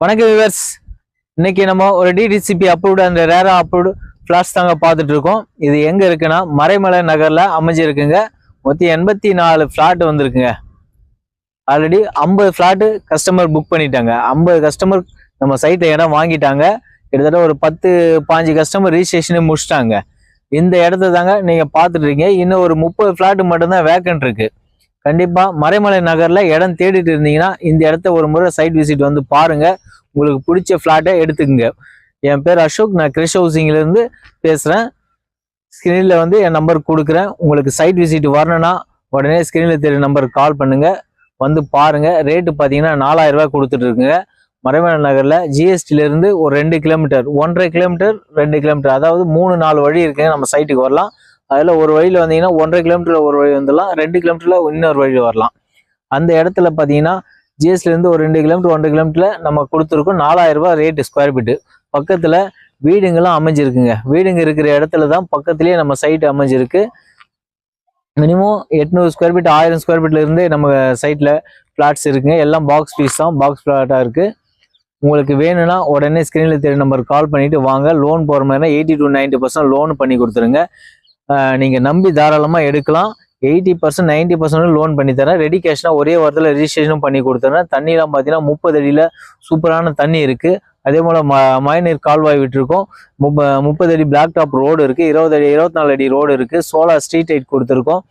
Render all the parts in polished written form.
வணக்கம் வியூவர்ஸ். இன்னைக்கு நம்ம ஒரு டிடிசிபி அப்ரூவ்டு அண்ட் ரேரா அப்ரூவ்டு ஃபிளாட்ஸ் தாங்க பார்த்துட்டு இருக்கோம். இது எங்க இருக்குன்னா மறைமலை நகர்ல அமைஞ்சிருக்குங்க. மொத்தம் 84 ஃபிளாட் வந்திருக்குங்க. ஆல்ரெடி 50 ஃபிளாட் கஸ்டமர் புக் பண்ணிட்டாங்க. 50 கஸ்டமர் நம்ம சைட்ல இடம் வாங்கிட்டாங்க. கிட்டத்தட்ட ஒரு 10-15 கஸ்டமர் ரிஜிஸ்ட்ரேஷனே முடிச்சிட்டாங்க. இந்த இடத்த தாங்க நீங்க பார்த்துட்டு இருக்கீங்க. இன்னும் ஒரு 30 ஃபிளாட் மட்டும்தான் வேக்கன்ட் இருக்கு. கண்டிப்பா மறைமலை நகர்ல இடம் தேடிட்டு இருந்தீங்கன்னா இந்த இடத்த ஒரு முறை சைட் விசிட் வந்து பாருங்க. உங்களுக்கு பிடிச்ச ஃபிளாட்டை எடுத்துக்கங்க. என் பேர் அசோக், நான் கிரிஷ் ஹவுசிங்ல இருந்து பேசுறேன். ஸ்கிரீன்ல வந்து என் நம்பர் கொடுக்குறேன். உங்களுக்கு சைட் விசிட் வரணும்னா உடனே ஸ்கிரீன்ல தெரிய நம்பருக்கு கால் பண்ணுங்க, வந்து பாருங்க. ரேட்டு பார்த்தீங்கன்னா 4000 ரூபாய் கொடுத்துட்டு இருக்குங்க. மறைமலை நகர்ல ஜிஎஸ்டில இருந்து ஒரு 2 கிலோமீட்டர், 1.5 கிலோமீட்டர், 2 கிலோமீட்டர், அதாவது 3-4 வழி இருக்குங்க நம்ம சைட்டுக்கு வரலாம். அதில் ஒரு வழியில் வந்தீங்கன்னா 1.5 கிலோமீட்டர்ல ஒரு வழி வந்துடலாம், 2 கிலோமீட்டர்ல இன்னொரு வழியில் வரலாம். அந்த இடத்துல பார்த்தீங்கன்னா ஜிஎஸ்டிலேருந்து ஒரு 2 கிலோமீட்டர் 1.5 கிலோமீட்டர்ல நம்ம கொடுத்துருக்கோம். 4000 ரூபாய் ரேட்டு ஸ்கொயர் ஃபீட்டு. பக்கத்தில் வீடுங்கெல்லாம் அமைஞ்சிருக்குங்க. வீடுங்க இருக்கிற இடத்துல தான் பக்கத்துலேயே நம்ம சைட் அமைஞ்சிருக்கு. மினிமம் 800 ஸ்கொயர் ஃபீட், 1000 ஸ்கொயர் ஃபீட்ல இருந்தே நம்ம சைட்டில் ஃப்ளாட்ஸ் இருக்குங்க. எல்லாம் பாக்ஸ் பீஸ் தான், பாக்ஸ் ஃப்ளாட்டாக இருக்குது. உங்களுக்கு வேணும்னா உடனே ஸ்க்ரீனில் தெரிய நம்பருக்கு கால் பண்ணிவிட்டு வாங்க. லோன் போகிற மாதிரினா 80 to 90% லோன் பண்ணி கொடுத்துருங்க. நீங்கள் நம்பி தாராளமாக எடுக்கலாம். 80% 90% லோன் பண்ணி தரேன். ரெடி கேஷ்னா ஒரே வாரத்தில் ரெஜிஸ்ட்ரேஷனும் பண்ணி கொடுத்துறேன். தண்ணிலாம் பார்த்தீங்கன்னா 30 அடியில் சூப்பரான தண்ணி இருக்குது. அதே போல் மழைநீர் கால்வாய் விட்டுருக்கோம். 30 அடி பிளாக் டாப் ரோடு இருக்குது. 20 அடி 24 அடி ரோடு இருக்குது. சோலார் ஸ்ட்ரீட் லைட் கொடுத்துருக்கோம்.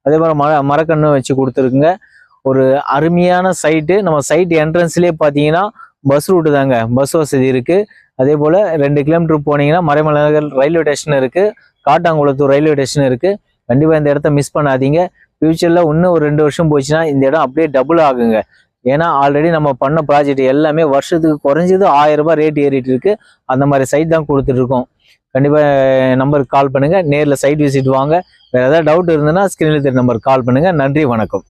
அதே போல் மரக்கன்று வச்சு கொடுத்துருக்குங்க. ஒரு அருமையான சைட்டு. நம்ம சைட் என்ட்ரன்ஸ்லேயே பார்த்தீங்கன்னா பஸ் ரூட்டு தாங்க, பஸ் வசதி இருக்குது. அதே போல் 2 கிலோமீட்டர் போனீங்கன்னா மறைமலை நகர் ரயில்வே ஸ்டேஷன் இருக்குது, காட்டாங்குளத்தூர் ரயில்வே ஸ்டேஷன் இருக்குது. கண்டிப்பாக இந்த இடத்த மிஸ் பண்ணாதீங்க. ஃபியூச்சரில் இன்னும் ஒரு 2 வருஷம் போச்சுன்னா இந்த இடம் அப்படியே டபுள் ஆகுங்க. ஏன்னா ஆல்ரெடி நம்ம பண்ண ப்ராஜெக்ட் எல்லாமே வருஷத்துக்கு குறைஞ்சது 1000 ரூபாய் ரேட் ஏறிட்டு இருக்கு. அந்த மாதிரி சைட் தான் கொடுத்துட்ருக்கோம். கண்டிப்பாக நம்பருக்கு கால் பண்ணுங்கள், நேரில் சைட் விசிட் வாங்க. வேறு ஏதாவது டவுட் இருந்ததுன்னா ஸ்க்ரீனில் தெரிய நம்பருக்கு கால் பண்ணுங்கள். நன்றி, வணக்கம்.